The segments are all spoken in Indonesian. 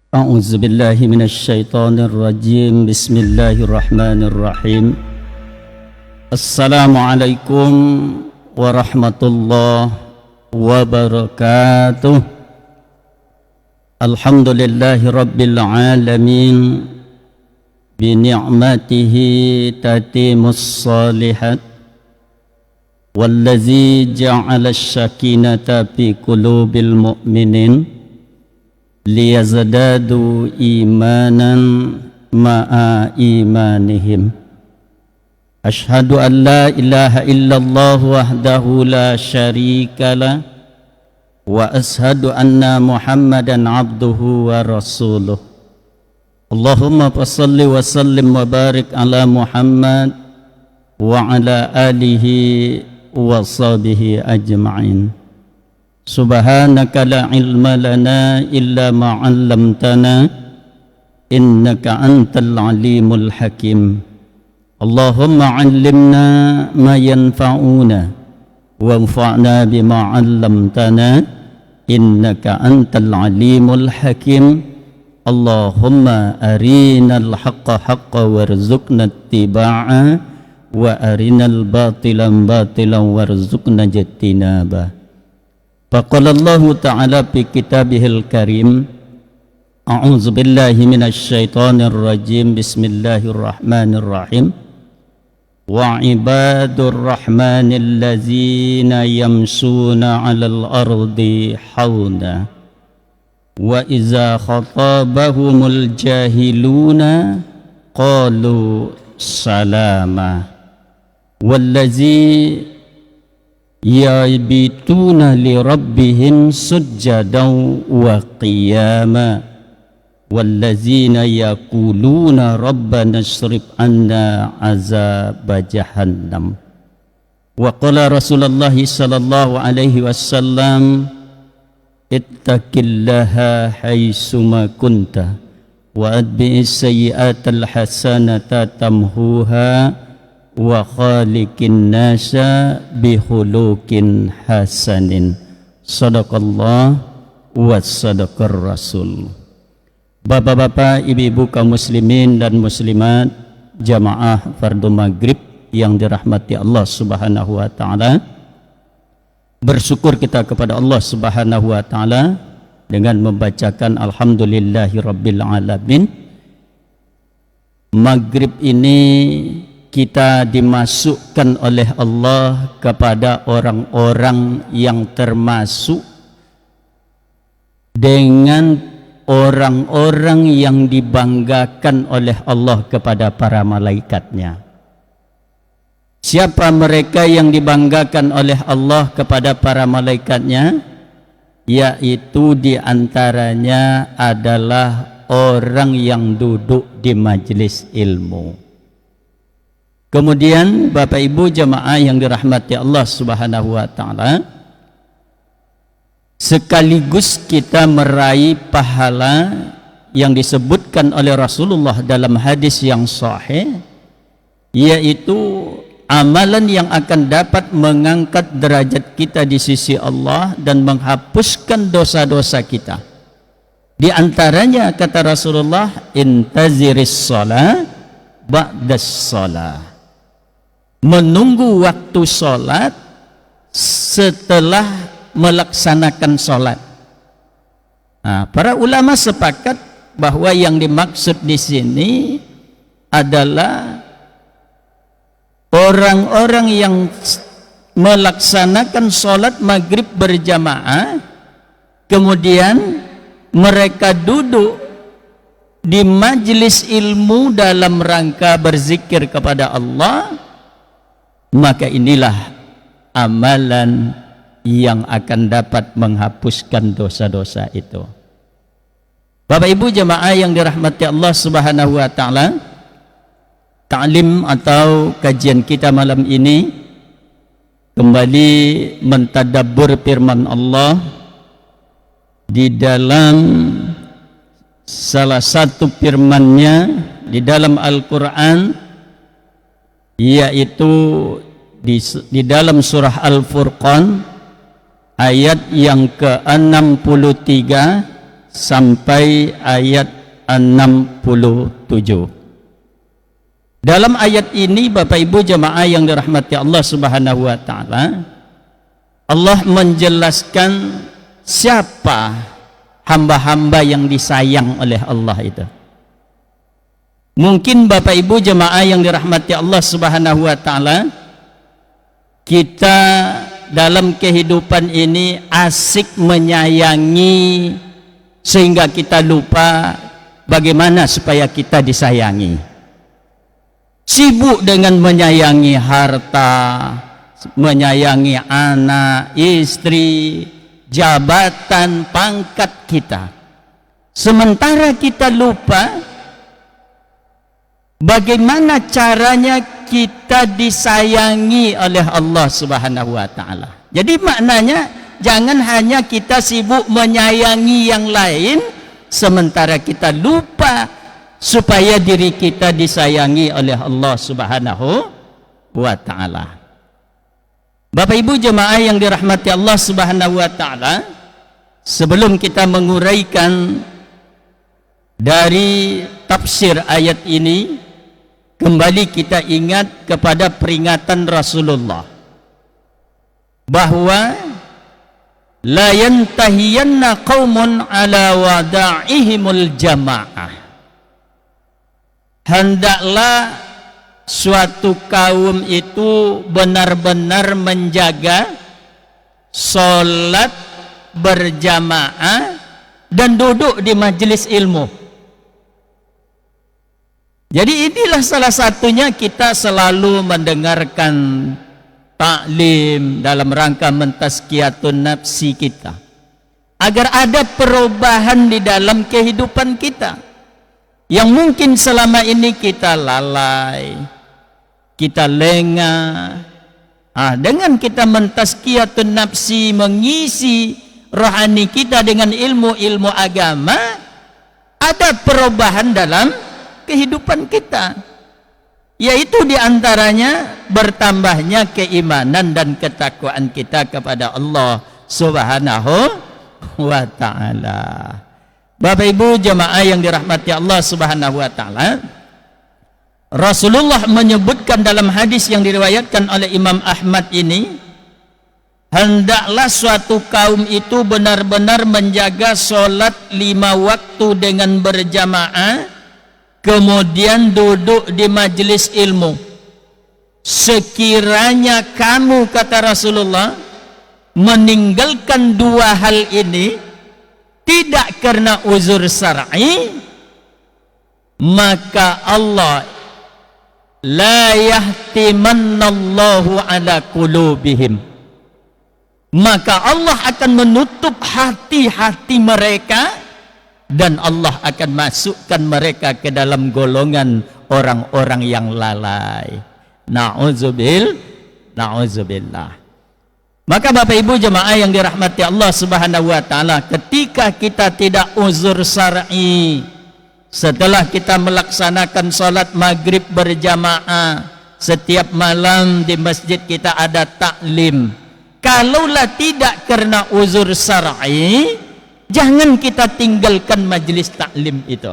أعوذ بالله من الشيطان الرجيم بسم الله الرحمن الرحيم السلام عليكم ورحمة الله وبركاته الحمد لله رب العالمين بنعمته تتم الصالحات والذي جعل السكينة في قلوب المؤمنين liyazdadu imanan ma'a imanihim. Ashhadu an la ilaha illallah wahdahu la syarika lah wa ashhadu anna Muhammadan abduhu wa rasuluh. Allahumma salli wa sallim wa barik ala Muhammad wa ala alihi wa sahbihi ajma'in. Subhanaka la ilma lana illa ma 'allamtana innaka antal alimul hakim. Allahumma 'allimna ma yanfa'una wanfa'na bima 'allamtana innaka antal alimul hakim. Allahumma arinal haqqa haqqan warzuqna ittiba'a wa arinal batilan batilan warzuqna ijtinaba. Faqala Allah Ta'ala fi kitabihil karim A'udzu billahi minasy syaithanir rajim Bismillahirrahmanirrahim Wa ibadur rahmanil ladzina yamshuna 'alal ardi hauna wa iza khatabahumul jahiluna qalu salama wallazi yabituna li rabbihim sujjadan wa qiyama wallazina yaquluna rabbana shrif anna azab jahannam. Wa qala Rasulullah sallallahu alaihi wasallam ittaqillaha haitsuma kunta wa adbi'is sayyi'atal hasanata tamhuha wa khaliqin nasa bihulukin hasanin. Sadaqallah wa sadaqar rasul. Bapak-bapak, ibu-ibu kaum muslimin dan muslimat, jamaah fardu maghrib yang dirahmati Allah subhanahu wa ta'ala, bersyukur kita kepada Allah subhanahu wa ta'ala dengan membacakan alhamdulillahi rabbil alamin. Maghrib ini kita dimasukkan oleh Allah kepada orang-orang yang termasuk dengan orang-orang yang dibanggakan oleh Allah kepada para malaikatnya. Siapa mereka yang dibanggakan oleh Allah kepada para malaikatnya? Yaitu diantaranya adalah orang yang duduk di majelis ilmu. Kemudian Bapak Ibu jamaah yang dirahmati Allah subhanahu wa ta'ala, sekaligus kita meraih pahala yang disebutkan oleh Rasulullah dalam hadis yang sahih, yaitu amalan yang akan dapat mengangkat derajat kita di sisi Allah dan menghapuskan dosa-dosa kita. Di antaranya kata Rasulullah, intaziris shalah ba'das shalah, menunggu waktu sholat setelah melaksanakan sholat. Nah, para ulama sepakat bahwa yang dimaksud di sini adalah orang-orang yang melaksanakan sholat maghrib berjamaah, kemudian mereka duduk di majelis ilmu dalam rangka berzikir kepada Allah. Maka inilah amalan yang akan dapat menghapuskan dosa-dosa itu. Bapak Ibu jamaah yang dirahmati Allah subhanahu wa ta'ala, ta'lim atau kajian kita malam ini kembali mentadabbur firman Allah di dalam salah satu firman-Nya di dalam Al-Quran, yaitu di dalam surah Al-Furqan ayat yang ke-63 sampai ayat 67. Dalam ayat ini Bapak Ibu jemaah yang dirahmati Allah Subhanahu wa taala, Allah menjelaskan siapa hamba-hamba yang disayang oleh Allah itu. Mungkin Bapak Ibu jemaah yang dirahmati Allah Subhanahu wa taala, kita dalam kehidupan ini asik menyayangi sehingga kita lupa bagaimana supaya kita disayangi. Sibuk dengan menyayangi harta, menyayangi anak, istri, jabatan, pangkat kita. Sementara kita lupa bagaimana caranya kita disayangi oleh Allah Subhanahu wa taala. Jadi maknanya jangan hanya kita sibuk menyayangi yang lain sementara kita lupa supaya diri kita disayangi oleh Allah Subhanahu wa taala. Bapak Ibu jemaah yang dirahmati Allah Subhanahu wa taala, sebelum kita menguraikan dari tafsir ayat ini, kembali kita ingat kepada peringatan Rasulullah bahwa la yantahiyanna qaumun ala wada'ihimul jamaah. Hendaklah suatu kaum itu benar-benar menjaga sholat berjamaah dan duduk di majelis ilmu. Jadi inilah salah satunya kita selalu mendengarkan taklim dalam rangka mentazkiyatun nafsi kita, agar ada perubahan di dalam kehidupan kita yang mungkin selama ini kita lalai, kita lengah. Dengan kita mentazkiyatun nafsi, mengisi rohani kita dengan ilmu-ilmu agama, ada perubahan dalam kehidupan kita, yaitu diantaranya bertambahnya keimanan dan ketakwaan kita kepada Allah Subhanahu wa ta'ala. Bapak Ibu jemaah yang dirahmati Allah Subhanahu wa ta'ala, Rasulullah menyebutkan dalam hadis yang diriwayatkan oleh Imam Ahmad ini, hendaklah suatu kaum itu benar-benar menjaga sholat 5 waktu dengan berjamaah, kemudian duduk di majelis ilmu. Sekiranya kamu, kata Rasulullah, meninggalkan 2 hal ini, tidak karena uzur syar'i, maka Allah la yahtimannallahu ala qulubihim, maka Allah akan menutup hati-hati mereka dan Allah akan masukkan mereka ke dalam golongan orang-orang yang lalai. Na'udzubillah. Maka Bapak Ibu jemaah yang dirahmati Allah Subhanahu wa taala, ketika kita tidak uzur syar'i, setelah kita melaksanakan salat maghrib berjamaah, setiap malam di masjid kita ada taklim, kalaulah tidak karena uzur syar'i, jangan kita tinggalkan majelis taklim itu.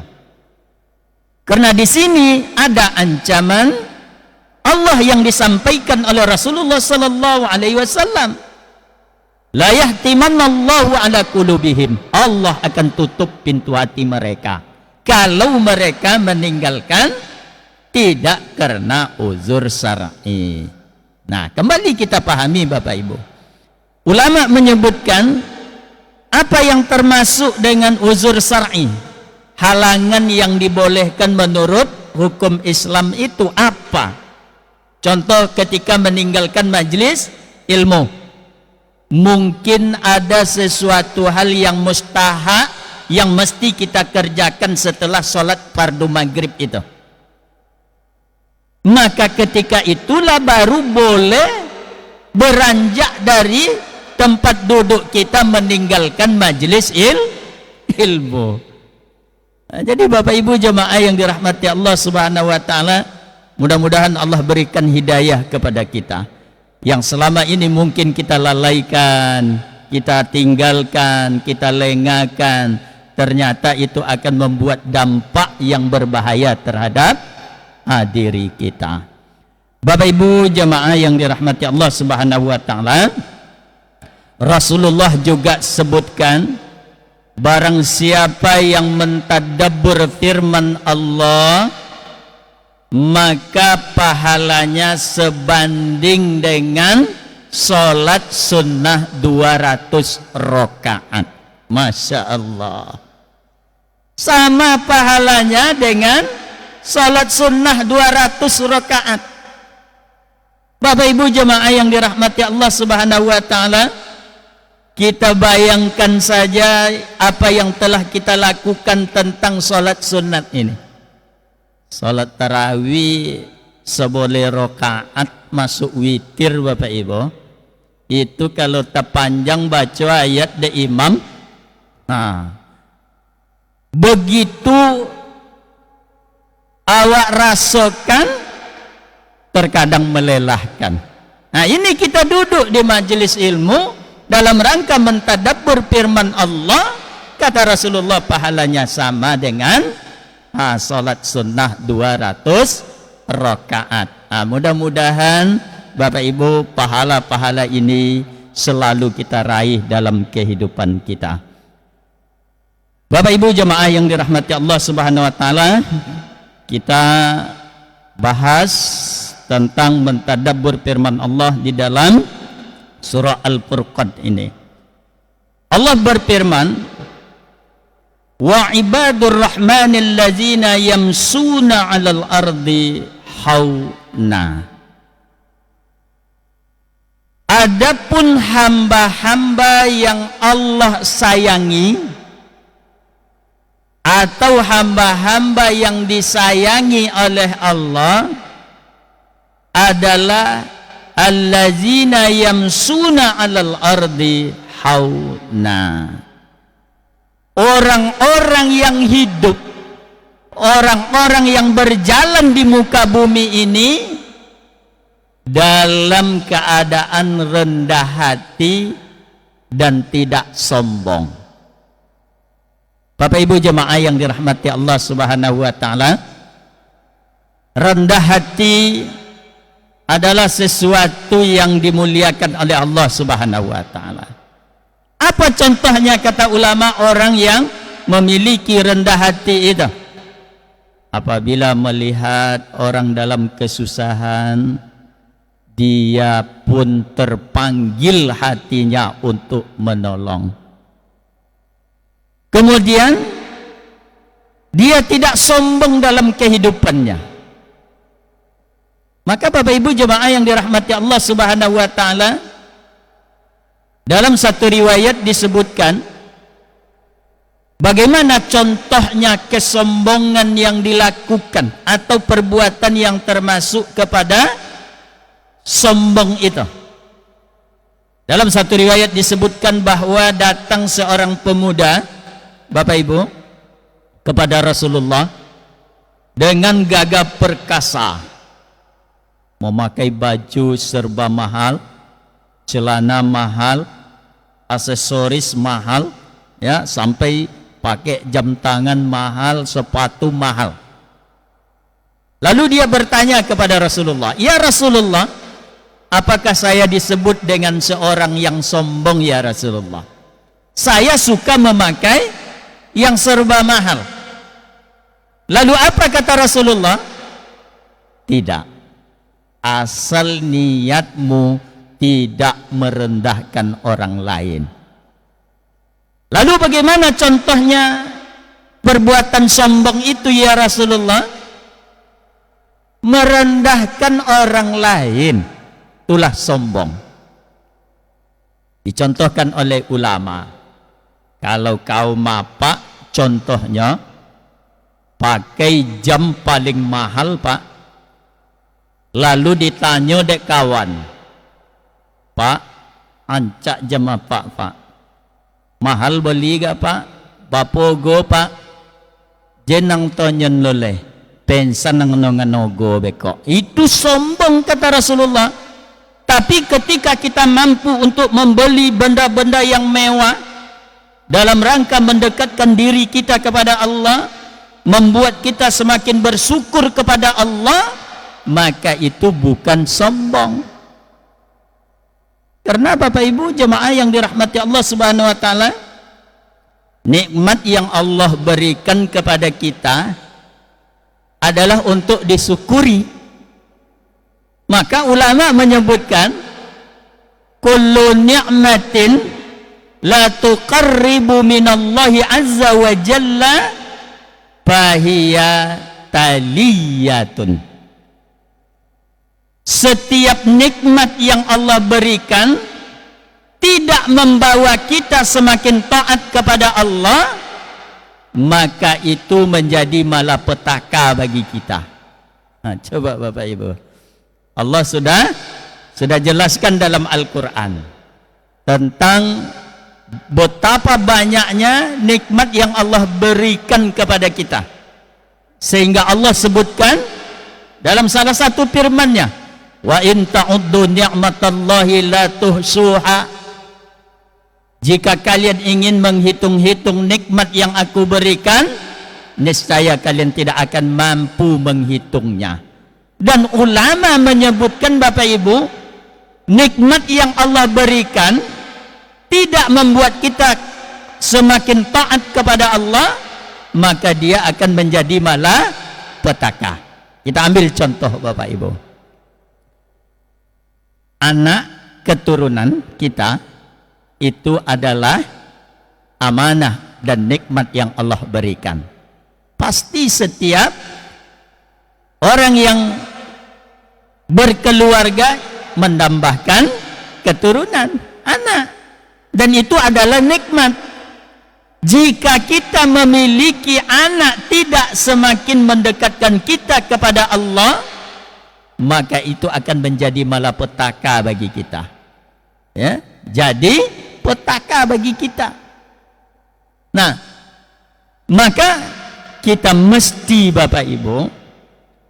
Karena di sini ada ancaman Allah yang disampaikan oleh Rasulullah sallallahu alaihi wasallam. La yahtimannallahu ala qulubihim. Allah akan tutup pintu hati mereka kalau mereka meninggalkan tidak karena uzur syar'i. Nah, kembali kita pahami Bapak Ibu. Ulama menyebutkan apa yang termasuk dengan uzur syar'i. Halangan yang dibolehkan menurut hukum Islam itu apa? Contoh ketika meninggalkan majelis ilmu. Mungkin ada sesuatu hal yang mustahak yang mesti kita kerjakan setelah sholat fardu maghrib itu. Maka ketika itulah baru boleh beranjak dari tempat duduk kita meninggalkan majelis ilmu. Jadi Bapak Ibu jemaah yang dirahmati Allah Subhanahu wa taala, mudah-mudahan Allah berikan hidayah kepada kita. Yang selama ini mungkin kita lalaikan, kita tinggalkan, kita lengahkan. ternyata itu akan membuat dampak yang berbahaya terhadap diri kita. Bapak Ibu jemaah yang dirahmati Allah Subhanahu wa taala, Rasulullah juga sebutkan, barang siapa yang mentadabbur firman Allah, maka pahalanya sebanding dengan sholat sunnah 200 rakaat. Masya Allah, sama pahalanya dengan sholat sunnah 200 rakaat. Bapak Ibu jemaah yang dirahmati Allah Subhanahu wa taala, kita bayangkan saja apa yang telah kita lakukan tentang sholat sunat ini. Sholat tarawih 11 rakaat masuk witir Bapak Ibu. Itu kalau terpanjang baca ayat de imam. Begitu awak rasakan, terkadang melelahkan. Ini kita duduk di majelis ilmu dalam rangka mentadabbur firman Allah. Kata Rasulullah, pahalanya sama dengan salat sunnah 200 rakaat. Mudah-mudahan Bapak Ibu pahala-pahala ini selalu kita raih dalam kehidupan kita. Bapak Ibu jemaah yang dirahmati Allah Subhanahu wa taala, kita bahas tentang mentadabbur firman Allah di dalam surah Al-Furqan ini. Allah berfirman, wa ibadur rahmanil ladzina yamsuna 'alal ardi hauna. Adapun hamba-hamba yang Allah sayangi atau hamba-hamba yang disayangi oleh Allah adalah allazina yamsuna 'alal ardi hauna. Orang-orang yang hidup, orang-orang yang berjalan di muka bumi ini dalam keadaan rendah hati dan tidak sombong. Bapak Ibu jemaah yang dirahmati Allah Subhanahu wa taala, rendah hati adalah sesuatu yang dimuliakan oleh Allah Subhanahu wa taala. Apa contohnya kata ulama orang yang memiliki rendah hati itu? Apabila melihat orang dalam kesusahan, dia pun terpanggil hatinya untuk menolong. Kemudian dia tidak sombong dalam kehidupannya. Maka Bapak Ibu jemaah yang dirahmati Allah Subhanahu wa taala, dalam satu riwayat disebutkan bagaimana contohnya kesombongan yang dilakukan atau perbuatan yang termasuk kepada sombong itu. Dalam satu riwayat disebutkan bahwa datang seorang pemuda, Bapak Ibu, kepada Rasulullah dengan gagah perkasa, memakai baju serba mahal, celana mahal, aksesoris mahal, ya, sampai pakai jam tangan mahal, sepatu mahal. Lalu dia bertanya kepada Rasulullah, "Ya Rasulullah, apakah saya disebut dengan seorang yang sombong ya Rasulullah? Saya suka memakai yang serba mahal." Lalu apa kata Rasulullah? Tidak, asal niatmu tidak merendahkan orang lain. Lalu bagaimana contohnya perbuatan sombong itu ya Rasulullah? Merendahkan orang lain, itulah sombong. Dicontohkan oleh ulama, kalau kau mapak, contohnya pakai jam paling mahal Pak, lalu ditanya dek kawan, "Pak, ancak jam apa Pak? Mahal beli gak Pak? Bapogo Pak?" Jenang tonyon loleh, pensan nang nganogo beko. Itu sombong kata Rasulullah. Tapi ketika kita mampu untuk membeli benda-benda yang mewah, dalam rangka mendekatkan diri kita kepada Allah, membuat kita semakin bersyukur kepada Allah, maka itu bukan sombong. Karena Bapak Ibu jemaah yang dirahmati Allah Subhanahu wa taala, nikmat yang Allah berikan kepada kita adalah untuk disyukuri. Maka ulama menyebutkan kullu ni'matin la tuqarribu minallahi azza wa jalla fahiya taliyatun. Setiap nikmat yang Allah berikan tidak membawa kita semakin taat kepada Allah, maka itu menjadi malapetaka bagi kita. Nah, coba Bapak Ibu, Allah sudah jelaskan dalam Al-Quran tentang betapa banyaknya nikmat yang Allah berikan kepada kita, sehingga Allah sebutkan dalam salah satu firman-Nya, wa in ta'uddu ni'matallahi la tuhsuha. Jika kalian ingin menghitung-hitung nikmat yang aku berikan, niscaya kalian tidak akan mampu menghitungnya. Dan ulama menyebutkan Bapak Ibu, nikmat yang Allah berikan tidak membuat kita semakin taat kepada Allah, maka dia akan menjadi malapetaka. Kita ambil contoh Bapak Ibu, anak keturunan kita itu adalah amanah dan nikmat yang Allah berikan. Pasti setiap orang yang berkeluarga menambahkan keturunan anak, dan itu adalah nikmat. Jika kita memiliki anak tidak semakin mendekatkan kita kepada Allah, maka itu akan menjadi malapetaka bagi kita, ya, jadi petaka bagi kita. Nah, maka kita mesti Bapak Ibu,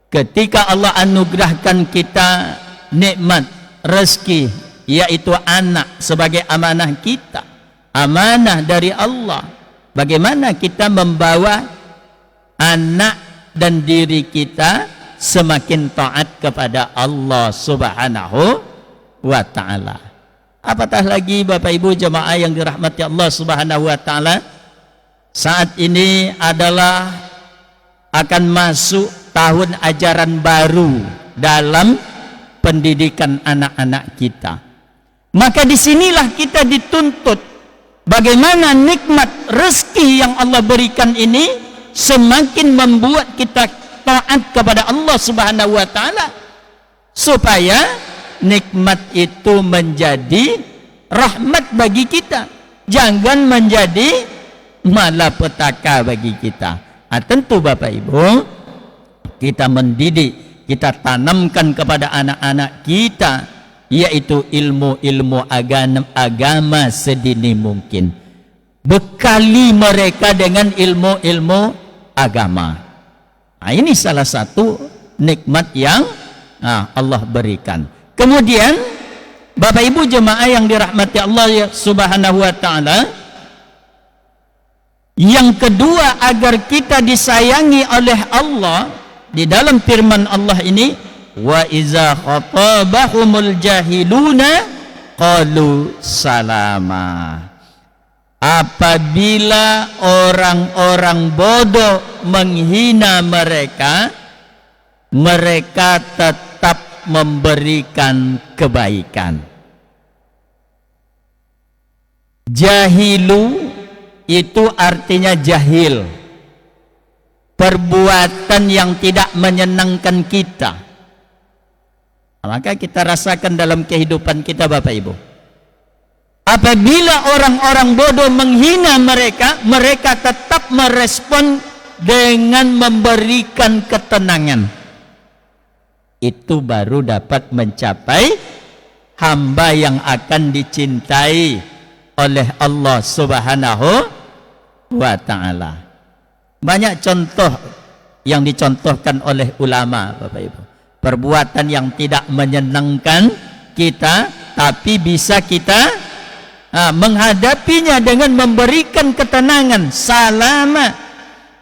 ketika Allah anugerahkan kita nikmat rezeki, yaitu anak sebagai amanah kita, amanah dari Allah, bagaimana kita membawa anak dan diri kita semakin taat kepada Allah Subhanahu wa ta'ala. Apatah lagi Bapak Ibu jemaah yang dirahmati Allah Subhanahu wa ta'ala, saat ini adalah akan masuk tahun ajaran baru dalam pendidikan anak-anak kita. Maka disinilah kita dituntut bagaimana nikmat rezeki yang Allah berikan ini semakin membuat kita taat kepada Allah Subhanahu wa ta'ala, supaya nikmat itu menjadi rahmat bagi kita, jangan menjadi malapetaka bagi kita. Nah, tentu Bapak Ibu, kita mendidik, kita tanamkan kepada anak-anak kita, yaitu ilmu-ilmu agama sedini mungkin. Bekali mereka dengan ilmu-ilmu agama. Nah, ini salah satu nikmat yang Allah berikan. Kemudian Bapak Ibu jemaah yang dirahmati Allah Subhanahu wa ta'ala, yang kedua agar kita disayangi oleh Allah, di dalam firman Allah ini, wa iza khatabahumul jahiluna qalu salama. Apabila orang-orang bodoh menghina mereka, mereka tetap memberikan kebaikan. Jahilu itu artinya jahil, perbuatan yang tidak menyenangkan kita. Maka kita rasakan dalam kehidupan kita Bapak Ibu, apabila orang-orang bodoh menghina mereka, mereka tetap merespon dengan memberikan ketenangan. Itu baru dapat mencapai hamba yang akan dicintai oleh Allah Subhanahu wa ta'ala. Banyak contoh yang dicontohkan oleh ulama Bapak Ibu, perbuatan yang tidak menyenangkan kita tapi bisa kita menghadapinya dengan memberikan ketenangan, salama.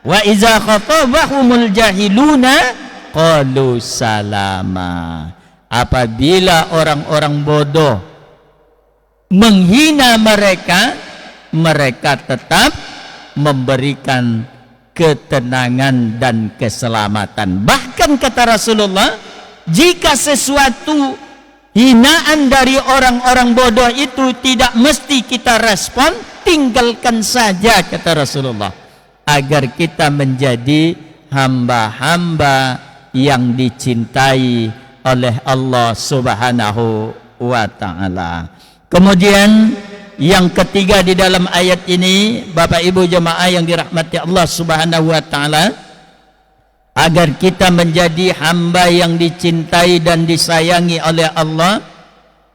Wa iza khatabahumul jahiluna qalu salama. Apabila orang-orang bodoh menghina mereka, mereka tetap memberikan ketenangan dan keselamatan. Bahkan kata Rasulullah, jika sesuatu hinaan dari orang-orang bodoh itu tidak mesti kita respon, tinggalkan saja kata Rasulullah, agar kita menjadi hamba-hamba yang dicintai oleh Allah Subhanahu wa ta'ala. Kemudian yang ketiga di dalam ayat ini, Bapak Ibu jemaah yang dirahmati Allah Subhanahu wa ta'ala, agar kita menjadi hamba yang dicintai dan disayangi oleh Allah,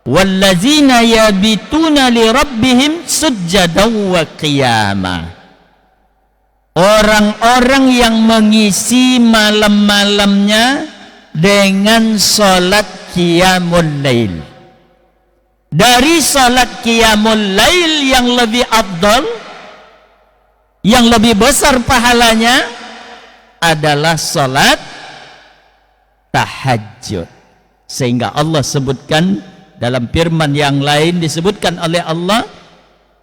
wallazina yabituna li rabbihim sujjadan wa qiyama. Orang-orang yang mengisi malam-malamnya dengan salat qiyamul lail. Dari salat qiyamul lail yang lebih afdal, yang lebih besar pahalanya adalah salat tahajud. Sehingga Allah sebutkan dalam firman yang lain, disebutkan oleh Allah,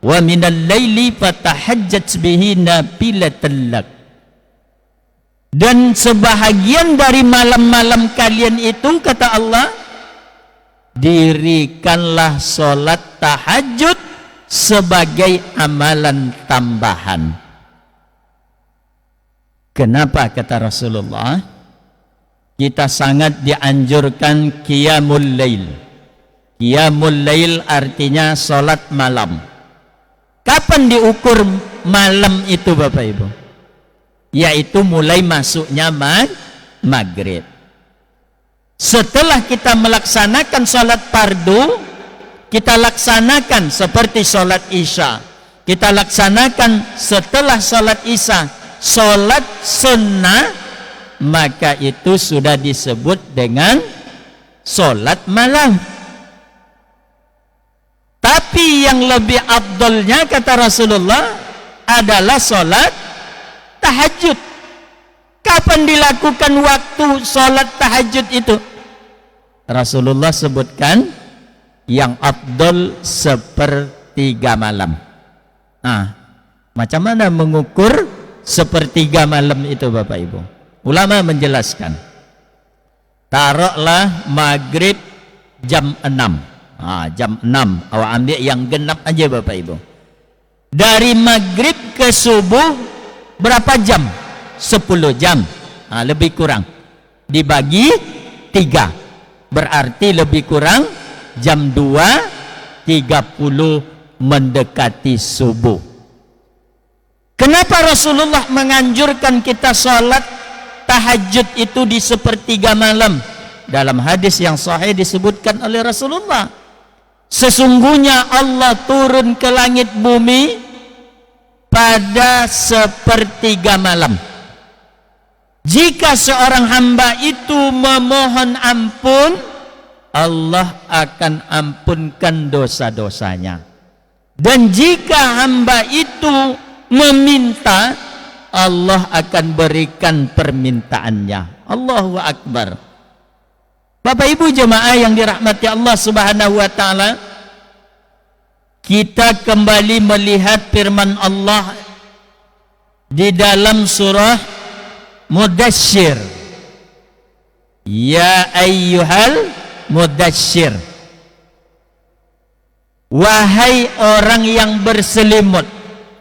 wa minal laili fatahajjat bihi nafilatan lak. Dan sebahagian dari malam-malam kalian itu, kata Allah, dirikanlah salat tahajud sebagai amalan tambahan. Kenapa kata Rasulullah? Kita sangat dianjurkan qiyamul lail. Qiyamul lail artinya salat malam. Kapan diukur malam itu Bapak Ibu? Yaitu mulai masuknya maghrib. Setelah kita melaksanakan salat fardu, kita laksanakan seperti salat isya. Kita laksanakan setelah salat isya salat sunnah, maka itu sudah disebut dengan salat malam. Tapi yang lebih afdalnya kata Rasulullah adalah salat tahajud. Kapan dilakukan waktu salat tahajud itu? Rasulullah sebutkan yang afdal sepertiga malam. Macam mana mengukur sepertiga malam itu Bapak Ibu? Ulama menjelaskan, taruhlah maghrib jam 6. Jam 6 awak ambil yang genap aja Bapak Ibu. Dari maghrib ke subuh berapa jam? 10 jam. Lebih kurang dibagi 3, berarti lebih kurang jam 2.30 mendekati subuh. Kenapa Rasulullah menganjurkan kita salat tahajud itu di sepertiga malam? Dalam hadis yang sahih disebutkan oleh Rasulullah, sesungguhnya Allah turun ke langit bumi pada sepertiga malam. Jika seorang hamba itu memohon ampun, Allah akan ampunkan dosa-dosanya. Dan jika hamba itu meminta, Allah akan berikan permintaannya. Allahu Akbar. Bapak Ibu jemaah yang dirahmati Allah Subhanahu wa ta'ala, kita kembali melihat firman Allah di dalam surah Mudaththir. Ya ayyuhal mudaththir, wahai orang yang berselimut.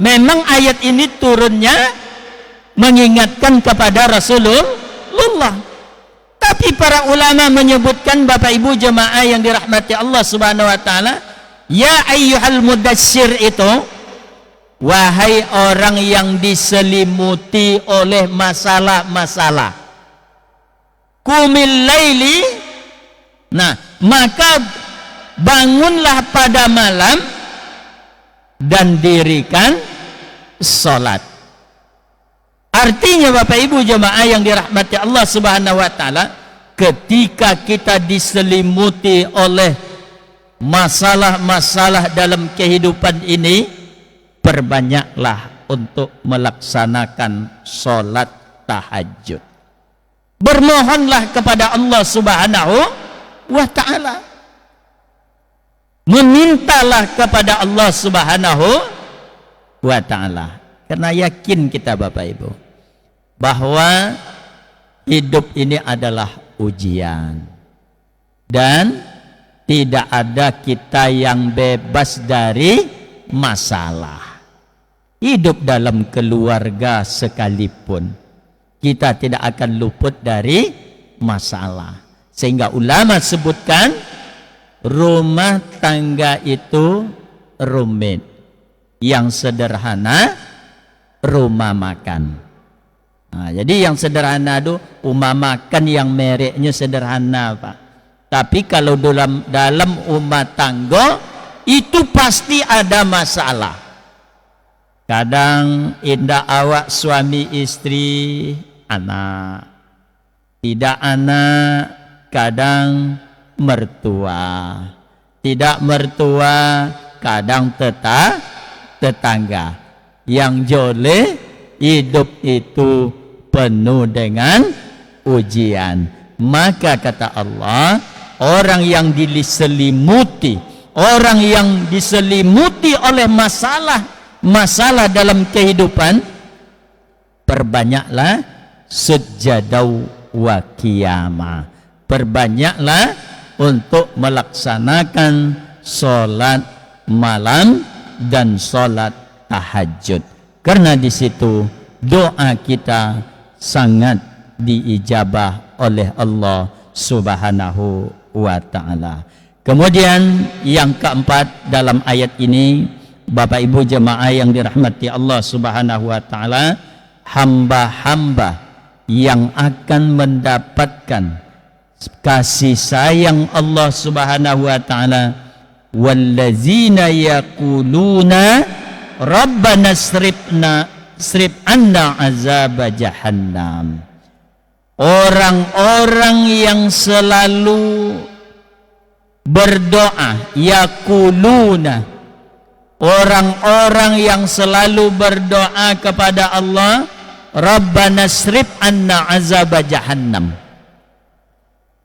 Memang ayat ini turunnya mengingatkan kepada Rasulullah, tapi para ulama menyebutkan Bapak Ibu jemaah yang dirahmati Allah Subhanahu wa ta'ala, ya ayyuhal mudaththir itu wahai orang yang diselimuti oleh masalah-masalah. Qumil laili, maka bangunlah pada malam dan dirikan salat. Artinya Bapak Ibu jemaah yang dirahmati Allah Subhanahu wa ta'ala, ketika kita diselimuti oleh masalah-masalah dalam kehidupan ini, perbanyaklah untuk melaksanakan sholat tahajud. Bermohonlah kepada Allah Subhanahu wa ta'ala, memintalah kepada Allah Subhanahu wa ta'ala, karena yakin kita Bapak Ibu bahwa hidup ini adalah ujian dan tidak ada kita yang bebas dari masalah. Hidup dalam keluarga sekalipun kita tidak akan luput dari masalah. Sehingga ulama sebutkan rumah tangga itu rumit, yang sederhana rumah makan. Nah, jadi yang sederhana itu rumah makan yang mereknya sederhana Pak. Tapi kalau dalam rumah tangga itu pasti ada masalah. Kadang indah awak suami istri anak, tidak anak, kadang mertua, tidak mertua, kadang tetangga. Yang joleh hidup itu penuh dengan ujian. Maka kata Allah, orang yang diselimuti oleh masalah dalam kehidupan, perbanyaklah sujudau wa qiyamah, perbanyaklah untuk melaksanakan sholat malam dan sholat tahajud, karena di situ doa kita sangat diijabah oleh Allah Subhanahu wa ta'ala. Kemudian yang keempat dalam ayat ini, Bapak Ibu jemaah yang dirahmati Allah Subhanahu wa ta'ala, hamba-hamba yang akan mendapatkan kasih sayang Allah Subhanahu wa ta'ala, wallazina yaquluna rabbana srif anna azab jahannam. Orang-orang yang selalu berdoa, yaquluna, orang-orang yang selalu berdoa kepada Allah, rabbana srif anna azab jahannam.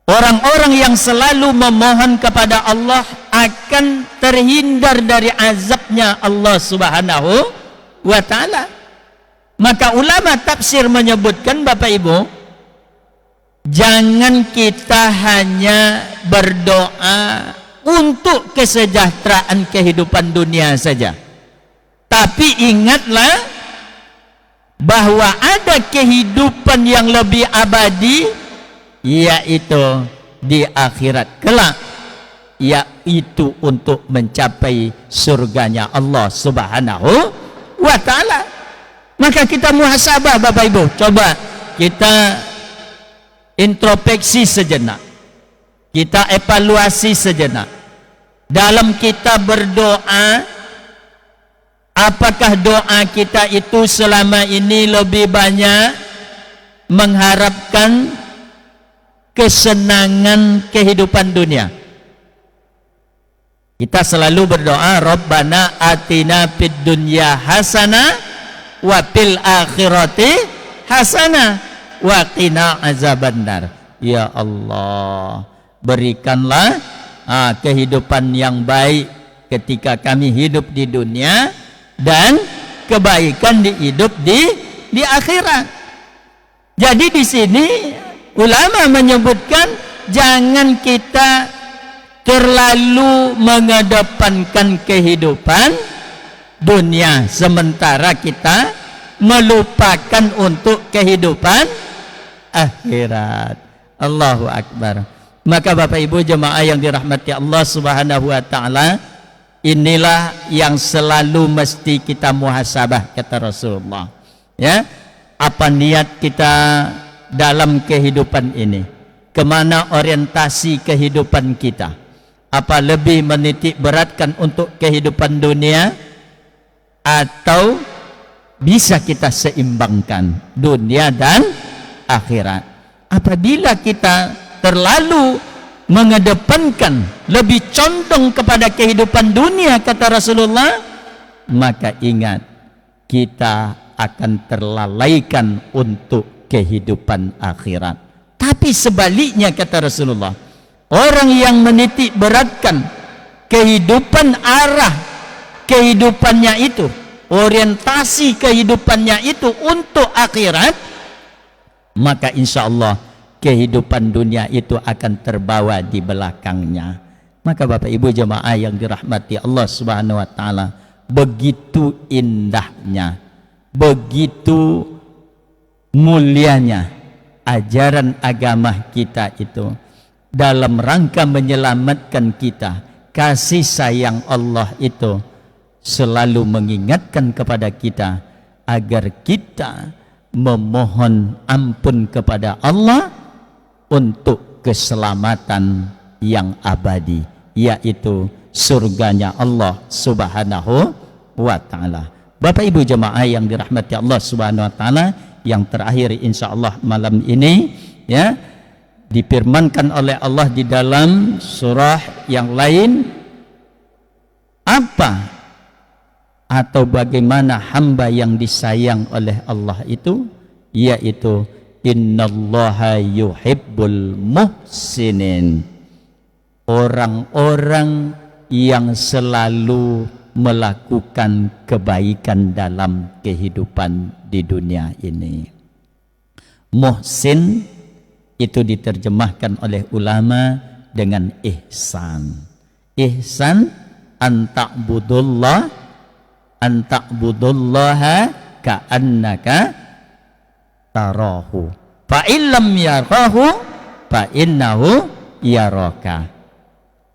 Orang-orang yang selalu memohon kepada Allah akan terhindar dari azabnya Allah Subhanahu wa ta'ala. Maka ulama tafsir menyebutkan Bapak Ibu, jangan kita hanya berdoa untuk kesejahteraan kehidupan dunia saja, tapi ingatlah bahwa ada kehidupan yang lebih abadi, yaitu di akhirat kelak, yaitu untuk mencapai surganya Allah Subhanahu wa ta'ala. Maka kita muhasabah Bapak Ibu, coba kita introspeksi sejenak, kita evaluasi sejenak. Dalam kita berdoa, apakah doa kita itu selama ini lebih banyak mengharapkan kesenangan kehidupan dunia? Kita selalu berdoa, Rabbana atina fid dunya hasanah wa fil akhirati hasanah wa qina azabannar. Ya Allah, berikanlah kehidupan yang baik ketika kami hidup di dunia, dan kebaikan hidup di akhirat. Jadi di sini ulama menyebutkan jangan kita terlalu mengedepankan kehidupan dunia sementara kita melupakan untuk kehidupan akhirat. Allahu Akbar. Maka Bapak Ibu jemaah yang dirahmati Allah Subhanahu wa ta'ala, inilah yang selalu mesti kita muhasabah, kata Rasulullah. Ya, apa niat kita dalam kehidupan ini? Kemana orientasi kehidupan kita? Apa lebih menitik beratkan untuk kehidupan dunia, atau bisa kita seimbangkan dunia dan akhirat? Apabila kita terlalu mengedepankan, lebih condong kepada kehidupan dunia, kata Rasulullah, maka ingat, kita akan terlalaikan untuk kehidupan akhirat. Tapi sebaliknya, kata Rasulullah, orang yang menitik beratkan kehidupan, arah kehidupannya itu, orientasi kehidupannya itu untuk akhirat, maka insya Allah kehidupan dunia itu akan terbawa di belakangnya. Maka Bapak Ibu jemaah yang dirahmati Allah Subhanahu wa taala, begitu indahnya, begitu mulianya ajaran agama kita itu dalam rangka menyelamatkan kita. Kasih sayang Allah itu selalu mengingatkan kepada kita agar kita memohon ampun kepada Allah untuk keselamatan yang abadi, yaitu surganya Allah Subhanahu wa taala. Bapak Ibu jemaah yang dirahmati Allah Subhanahu wa taala, yang terakhir insyaallah malam ini ya, difirmankan oleh Allah di dalam surah yang lain, apa atau bagaimana hamba yang disayang oleh Allah itu, yaitu innallaha yuhibbul muhsinin, orang-orang yang selalu melakukan kebaikan dalam kehidupan di dunia ini. Muhsin itu diterjemahkan oleh ulama dengan ihsan. Ihsan anta'budullaha ka'annaka tarahu fa illam yarahu fa innahu yaraka.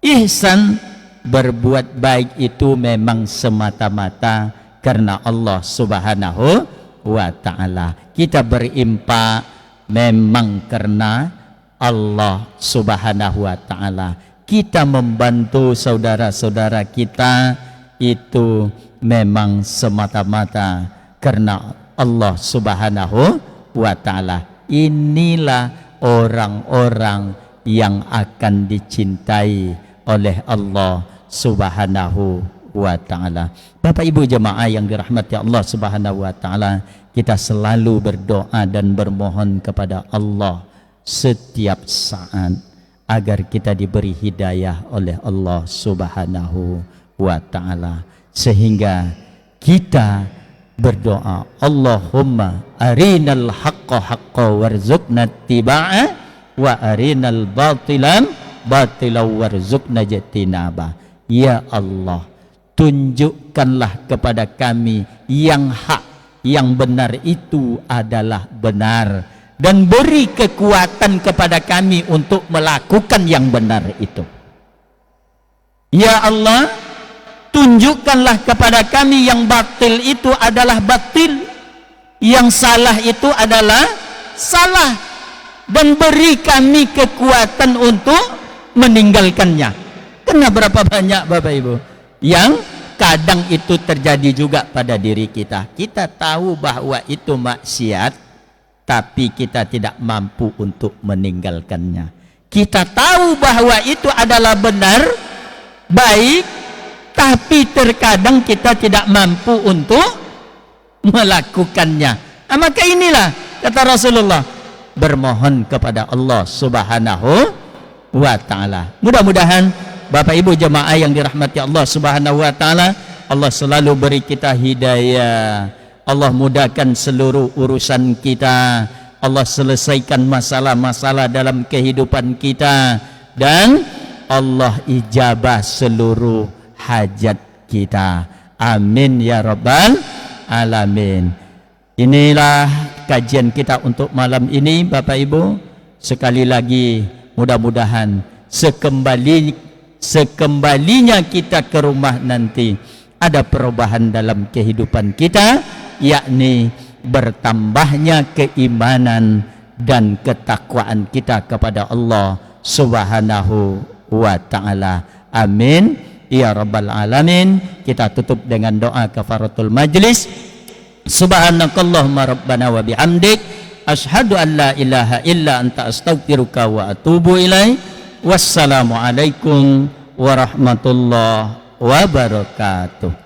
Ihsan, berbuat baik itu memang semata-mata karena Allah Subhanahu wa ta'ala. Kita berimpak memang karena Allah Subhanahu wa ta'ala. Kita membantu saudara-saudara kita itu memang semata-mata karena Allah Subhanahu wa ta'ala. Inilah orang-orang yang akan dicintai oleh Allah Subhanahu wa ta'ala. Bapak Ibu jemaah yang dirahmati Allah Subhanahu wa ta'ala, kita selalu berdoa dan bermohon kepada Allah setiap saat agar kita diberi hidayah oleh Allah Subhanahu wa ta'ala, sehingga kita berdoa, Allahumma arinal haqqa haqqa warzuqna tibaa wa arinal batilan batilan warzuqna jatinaba. Ya Allah, tunjukkanlah kepada kami yang hak, yang benar itu adalah benar, dan beri kekuatan kepada kami untuk melakukan yang benar itu. Ya Allah, tunjukkanlah kepada kami yang batil itu adalah batil, yang salah itu adalah salah, dan beri kami kekuatan untuk meninggalkannya. Karena berapa banyak Bapak Ibu yang kadang itu terjadi juga pada diri kita. Kita tahu bahwa itu maksiat, tapi kita tidak mampu untuk meninggalkannya. Kita tahu bahwa itu adalah benar, baik, tapi terkadang kita tidak mampu untuk melakukannya. Maka inilah kata Rasulullah, bermohon kepada Allah Subhanahu wa ta'ala. Mudah-mudahan Bapak Ibu jemaah yang dirahmati Allah Subhanahu wa ta'ala, Allah selalu beri kita hidayah, Allah mudahkan seluruh urusan kita, Allah selesaikan masalah-masalah dalam kehidupan kita, dan Allah ijabah seluruh hajat kita. Amin ya rabbal alamin. Inilah kajian kita untuk malam ini Bapak Ibu. Sekali lagi mudah-mudahan sekembalinya kita ke rumah nanti ada perubahan dalam kehidupan kita, yakni bertambahnya keimanan dan ketakwaan kita kepada Allah Subhanahu wa ta'ala. Amin ya rabbal alamin. Kita tutup dengan doa kafaratul majlis. Subhanakallahumma rabbana wa bihamdik, asyhadu an la ilaha illa anta astaghfiruka wa atubu ilaik. Wassalamualaikum warahmatullahi wabarakatuh.